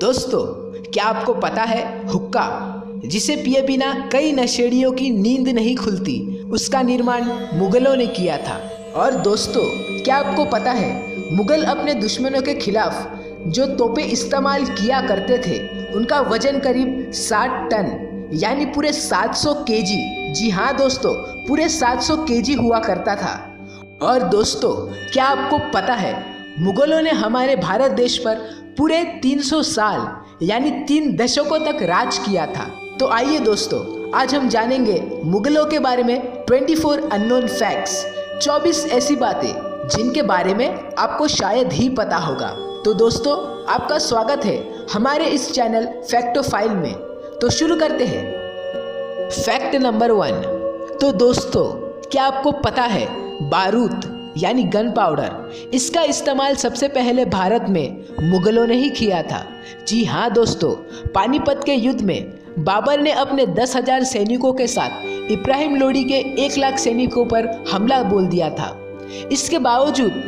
दोस्तों, क्या आपको पता है हुक्का, जिसे पिए बिना कई नशेड़ियों की नींद नहीं खुलती, उसका निर्माण मुगलों ने किया था। और दोस्तों, क्या आपको पता है मुगल अपने दुश्मनों के खिलाफ जो तोपें इस्तेमाल किया करते थे उनका वजन करीब 60 टन यानी पूरे 700 केजी। जी हाँ दोस्तों, पूरे 700 केजी हुआ करता था। और दोस्तों, क्या आपको पता है मुगलों ने हमारे भारत देश पर पूरे 300 साल यानी 3 दशकों तक राज किया था। तो आइए दोस्तों, आज हम जानेंगे मुगलों के बारे में 24 अननोन फैक्ट्स, 24 ऐसी बातें जिनके बारे में आपको शायद ही पता होगा। तो दोस्तों, आपका स्वागत है हमारे इस चैनल फैक्टोफाइल में। तो शुरू करते हैं। Fact number 1। तो दोस्तों, क्या आपको पता है बारूद यानी गन पाउडर, इसका इस्तेमाल सबसे पहले भारत में मुगलों ने ही किया था। जी हाँ दोस्तों, पानीपत के युद्ध में बाबर ने अपने 10,000 सैनिकों के साथ इब्राहिम लोदी के 1 लाख सैनिकों पर हमला बोल दिया था। इसके बावजूद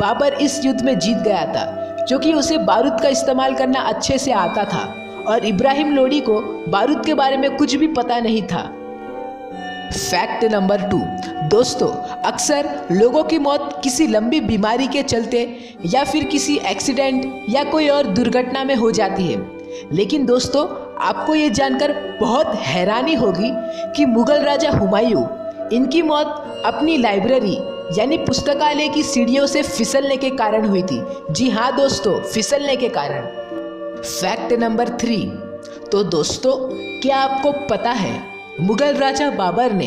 बाबर इस युद्ध में जीत गया था, क्योंकि उसे बारूद का इस्तेमाल करना अच्छे से आता था और इब्राहिम लोदी को बारूद के बारे में कुछ भी पता नहीं था। Fact number 2। दोस्तों, अक्सर लोगों की मौत किसी लंबी बीमारी के चलते या फिर किसी एक्सीडेंट या कोई और दुर्घटना में हो जाती है। लेकिन दोस्तों, आपको ये जानकर बहुत हैरानी होगी कि मुगल राजा हुमायूं, इनकी मौत अपनी लाइब्रेरी यानी पुस्तकालय की सीढ़ियों से फिसलने के कारण हुई थी। जी हाँ दोस्तों, फिसलने के कारण। Fact number 3। तो दोस्तों, क्या आपको पता है मुगल राजा बाबर ने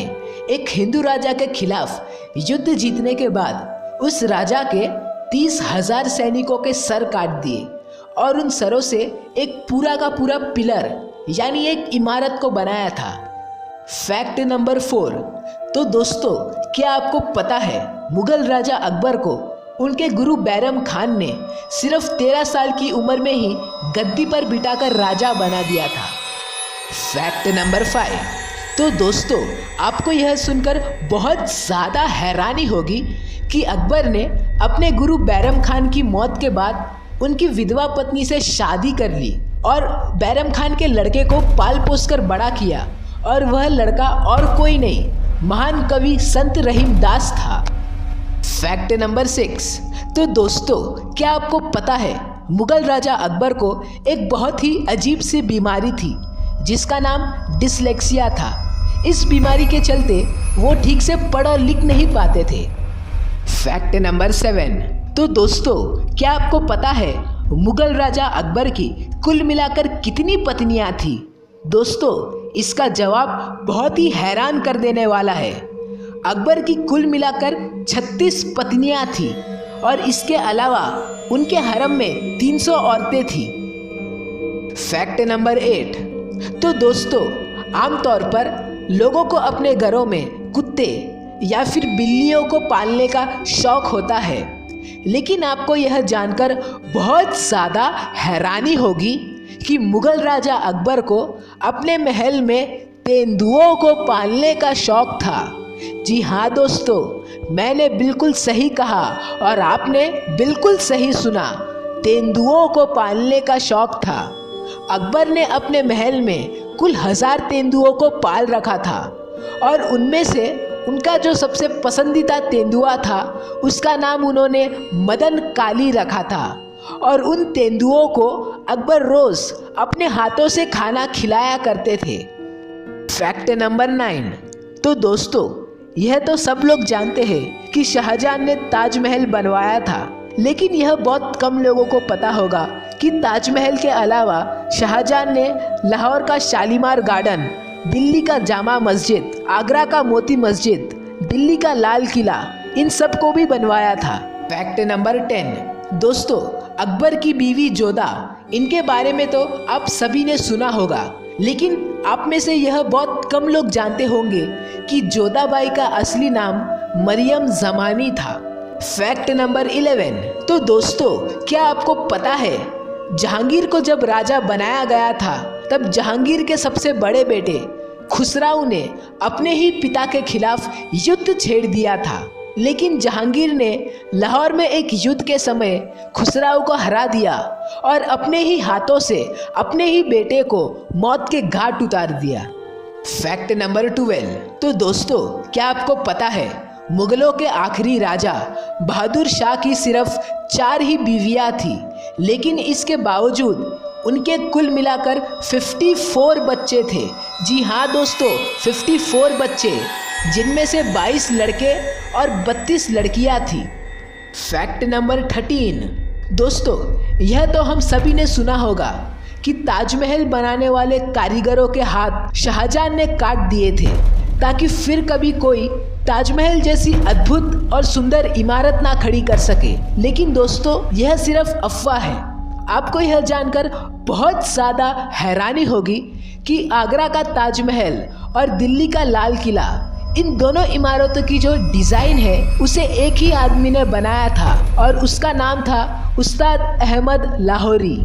एक हिंदू राजा के खिलाफ युद्ध जीतने के बाद उस राजा के 30,000 सैनिकों के सर काट दिए और उन सरों से एक पूरा का पूरा पिलर यानी एक इमारत को बनाया था। Fact number 4। तो दोस्तों, क्या आपको पता है मुगल राजा अकबर को उनके गुरु बैरम खान ने सिर्फ 13 साल की उम्र में ही गद्दी पर बिठाकर राजा बना दिया था। Fact number 5। तो दोस्तों, आपको यह सुनकर बहुत ज़्यादा हैरानी होगी कि अकबर ने अपने गुरु बैरम खान की मौत के बाद उनकी विधवा पत्नी से शादी कर ली और बैरम खान के लड़के को पाल पोस कर बड़ा किया, और वह लड़का और कोई नहीं, महान कवि संत रहीमदास था। Fact number 6। तो दोस्तों, क्या आपको पता है मुगल राजा अकबर को एक बहुत ही अजीब सी बीमारी थी जिसका नाम डिसलेक्सिया था। इस बीमारी के चलते वो ठीक से पढ़ और लिख नहीं पाते थे। Fact number 7। तो दोस्तों, क्या आपको पता है मुगल राजा अकबर की कुल मिलाकर कितनी पत्नियां थी? दोस्तों, इसका जवाब बहुत ही हैरान कर देने वाला है। अकबर की कुल मिलाकर 36 पत्नियां थी और इसके अलावा उनके हरम में 300 औरतें थी। Fact number 8। तो दोस्तों, आमतौर पर लोगों को अपने घरों में कुत्ते या फिर बिल्लियों को पालने का शौक होता है, लेकिन आपको यह जानकर बहुत ज़्यादा हैरानी होगी कि मुगल राजा अकबर को अपने महल में तेंदुओं को पालने का शौक था। जी हाँ दोस्तों, मैंने बिल्कुल सही कहा और आपने बिल्कुल सही सुना, तेंदुओं को पालने का शौक था। अकबर ने अपने महल में कुल 1000 तेंदुओं को पाल रखा था और उनमें से उनका जो सबसे पसंदीदा तेंदुआ था उसका नाम उन्होंने मदन काली रखा था, और उन तेंदुओं को अकबर रोज अपने हाथों से खाना खिलाया करते थे। Fact number 9। तो दोस्तों, यह तो सब लोग जानते हैं कि शाहजहां ने ताजमहल बनवाया था, लेकिन यह बहुत कम लोगों को पता होगा कि ताजमहल के अलावा शाहजहां ने लाहौर का शालीमार गार्डन, दिल्ली का जामा मस्जिद, आगरा का मोती मस्जिद, दिल्ली का लाल किला, इन सब को भी बनवाया था। Fact number 10। दोस्तों, अकबर की बीवी जोधा, इनके बारे में तो आप सभी ने सुना होगा, लेकिन आप में से यह बहुत कम लोग जानते होंगे कि जोधाबाई का असली नाम मरियम जमानी था। Fact number 11। तो दोस्तों, क्या आपको पता है जहांगीर को जब राजा बनाया गया था तब जहांगीर के सबसे बड़े बेटे खुसराऊ ने अपने ही पिता के खिलाफ युद्ध छेड़ दिया था, लेकिन जहांगीर ने लाहौर में एक युद्ध के समय खुसराव को हरा दिया और अपने ही हाथों से अपने ही बेटे को मौत के घाट उतार दिया। Fact number 12। तो दोस्तों, क्या आपको पता है मुगलों के आखिरी राजा बहादुर शाह की सिर्फ 4 ही बीवियां थी, लेकिन इसके बावजूद उनके कुल मिलाकर 54 बच्चे थे। जी हाँ दोस्तों, 54 बच्चे, जिनमें से 22 लड़के और 32 लड़कियां थी। Fact number 13। दोस्तों, यह तो हम सभी ने सुना होगा कि ताजमहल बनाने वाले कारीगरों के हाथ शाहजहां ने काट दिए थे ताकि फिर कभी कोई ताजमहल जैसी अद्भुत और सुंदर इमारत ना खड़ी कर सके। लेकिन दोस्तों, यह सिर्फ अफवाह है। आपको यह जानकर बहुत ज़्यादा हैरानी होगी कि आगरा का ताजमहल और दिल्ली का लाल किला, इन दोनों इमारतों की जो डिज़ाइन है उसे एक ही आदमी ने बनाया था और उसका नाम था उस्ताद अहमद लाहौरी।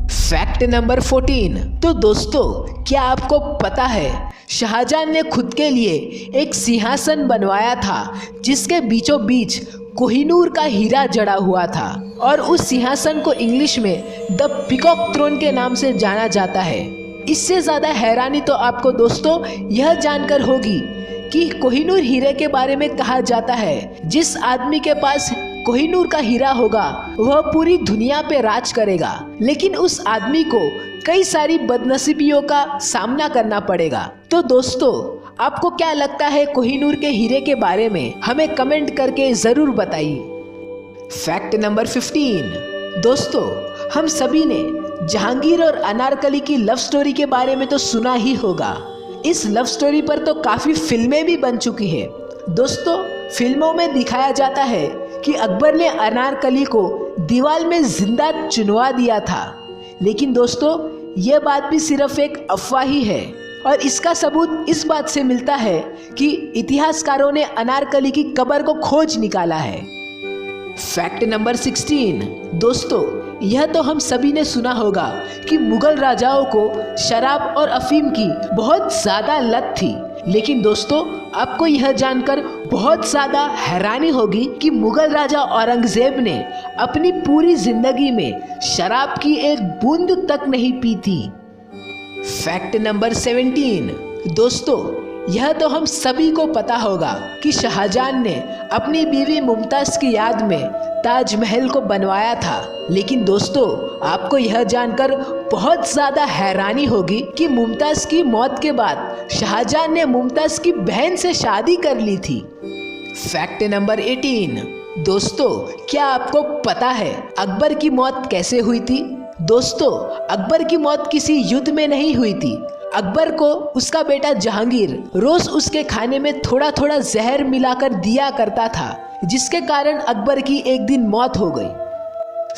Fact number 14। तो दोस्तों, क्या आपको पता है शाहजहां ने खुद के लिए एक सिंहासन बनवाया था जिसके बीचों बीच कोहिनूर का हीरा जड़ा हुआ था और उस सिंहासन को इंग्लिश में द पीकॉक थ्रोन के नाम से जाना जाता है। इससे ज़्यादा हैरानी तो आपको दोस्तों यह जानकर होगी कि कोहिनूर हीरे के बारे में कहा जाता है जिस आदमी के पास कोहिनूर का हीरा होगा वह पूरी दुनिया पे राज करेगा, लेकिन उस आदमी को कई सारी बदनसीबियों का सामना करना पड़ेगा। तो दोस्तों, आपको क्या लगता है कोहिनूर के हीरे के बारे में? हमें कमेंट करके ज़रूर बताइए। Fact number 15। दोस्तों, हम सभी ने जहांगीर और अनारकली की लव स्टोरी के बारे में तो सुना ही होगा। इस लव स्टोरी पर तो काफ़ी फिल्में भी बन चुकी हैं। दोस्तों, फिल्मों में दिखाया जाता है कि अकबर ने अनारकली को दीवार में जिंदा चुनवा दिया था, लेकिन दोस्तों ये बात भी सिर्फ एक अफवाह ही है और इसका सबूत इस बात से मिलता है कि इतिहासकारों ने अनारकली की कब्र को खोज निकाला है। Fact number 16। दोस्तों, यह तो हम सभी ने सुना होगा कि मुगल राजाओं को शराब और अफीम की बहुत ज़्यादा लत थी, लेकिन दोस्तों आपको यह जानकर बहुत ज़्यादा हैरानी होगी कि मुगल राजा औरंगजेब ने अपनी पूरी जिंदगी में शराब की एक बूंद तक नहीं पी थी। Fact number 17। दोस्तों, यह तो हम सभी को पता होगा कि शाहजहां ने अपनी बीवी मुमताज़ की याद में ताजमहल को बनवाया था, लेकिन दोस्तों आपको यह जानकर बहुत ज़्यादा हैरानी होगी कि मुमताज़ की मौत के बाद शाहजहां ने मुमताज़ की बहन से शादी कर ली थी। Fact number 18। दोस्तों, क्या आपको पता है अकबर की मौत कैसे हुई थी? दोस्तों, अकबर की मौत किसी युद्ध में नहीं हुई थी। अकबर को उसका बेटा जहांगीर रोज उसके खाने में थोड़ा थोड़ा जहर मिलाकर दिया करता था, जिसके कारण अकबर की एक दिन मौत हो गई।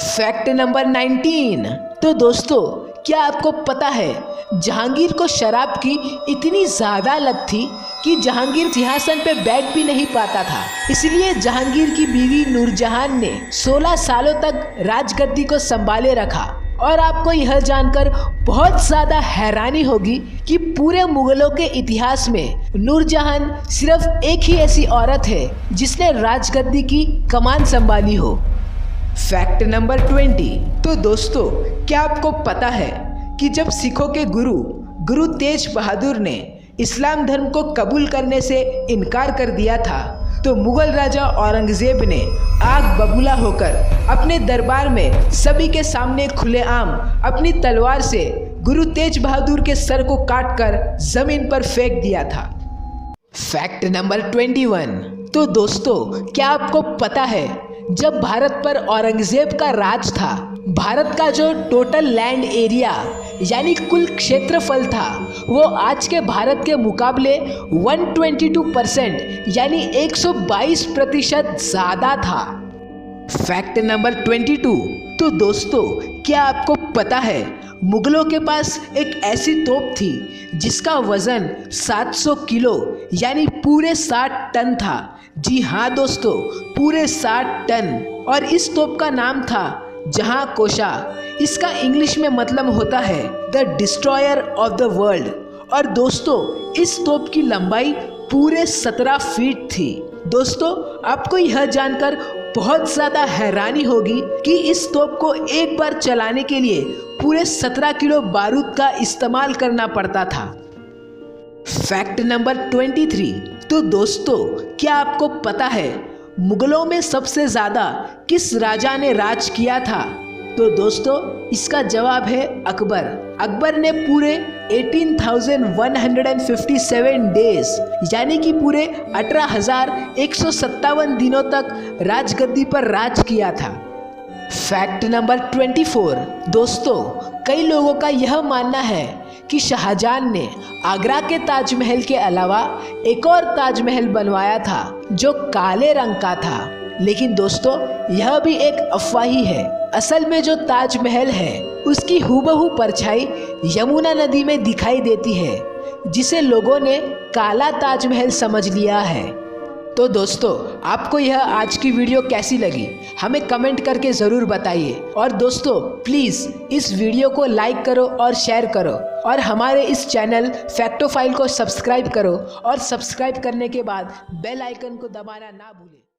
Fact number 19। तो दोस्तों, क्या आपको पता है जहांगीर को शराब की इतनी ज़्यादा लत थी कि जहांगीर सिंहासन पे बैठ भी नहीं पाता था। इसलिए जहांगीर की बीवी नूरजहां ने 16 सालों तक राजगद्दी को संभाले रखा। और आपको यह जानकर बहुत ज़्यादा हैरानी होगी कि पूरे मुगलों के इतिहास में नूरजहां सिर्फ एक ही ऐसी औरत है जिसने राजगद्दी की कमान संभाली हो। Fact number 20। तो दोस्तों, क्या आपको पता है कि जब सिखों के गुरु तेज बहादुर ने इस्लाम धर्म को कबूल करने से इनकार कर दिया था, तो मुगल राजा औरंगजेब ने आग बबूला होकर अपने दरबार में सभी के सामने खुलेआम अपनी तलवार से गुरु तेज बहादुर के सर को काटकर जमीन पर फेंक दिया था। Fact number 21। तो दोस्तों, क्या आपको पता है जब भारत पर औरंगजेब का राज था, भारत का जो टोटल लैंड एरिया यानी कुल क्षेत्रफल था वो आज के भारत के मुकाबले 122% यानी 122% ज़्यादा था। Fact number 22। तो दोस्तों, क्या आपको पता है मुगलों के पास एक ऐसी तोप थी जिसका वजन 700 किलो यानी पूरे 60 टन था। जी हाँ दोस्तों, पूरे 60 टन। और इस तोप का नाम था जहां कोशा। इसका इंग्लिश में मतलब होता है the destroyer of the world. और दोस्तों, इस तोप की लंबाई पूरे 17 फीट थी। दोस्तों, आपको यह जानकर बहुत ज़्यादा हैरानी होगी कि इस तोप को एक बार चलाने के लिए पूरे 17 किलो बारूद का इस्तेमाल करना पड़ता था। Fact number 23। तो दोस्तों, क्या आपको पता है मुगलों में सबसे ज़्यादा किस राजा ने राज किया था? तो दोस्तों, इसका जवाब है अकबर। अकबर ने पूरे 18,157 डेज यानी कि पूरे 18,157 दिनों तक राजगद्दी पर राज किया था। Fact number 24। दोस्तों, कई लोगों का यह मानना है कि शाहजहां ने आगरा के ताजमहल के अलावा एक और ताजमहल बनवाया था जो काले रंग का था, लेकिन दोस्तों यह भी एक अफवाह ही है। असल में जो ताजमहल है उसकी हूबहू परछाई यमुना नदी में दिखाई देती है, जिसे लोगों ने काला ताजमहल समझ लिया है। तो दोस्तों, आपको यह आज की वीडियो कैसी लगी हमें कमेंट करके ज़रूर बताइए। और दोस्तों, प्लीज़ इस वीडियो को लाइक करो और शेयर करो और हमारे इस चैनल फैक्टोफाइल को सब्सक्राइब करो और सब्सक्राइब करने के बाद बेल आइकन को दबाना ना भूलें।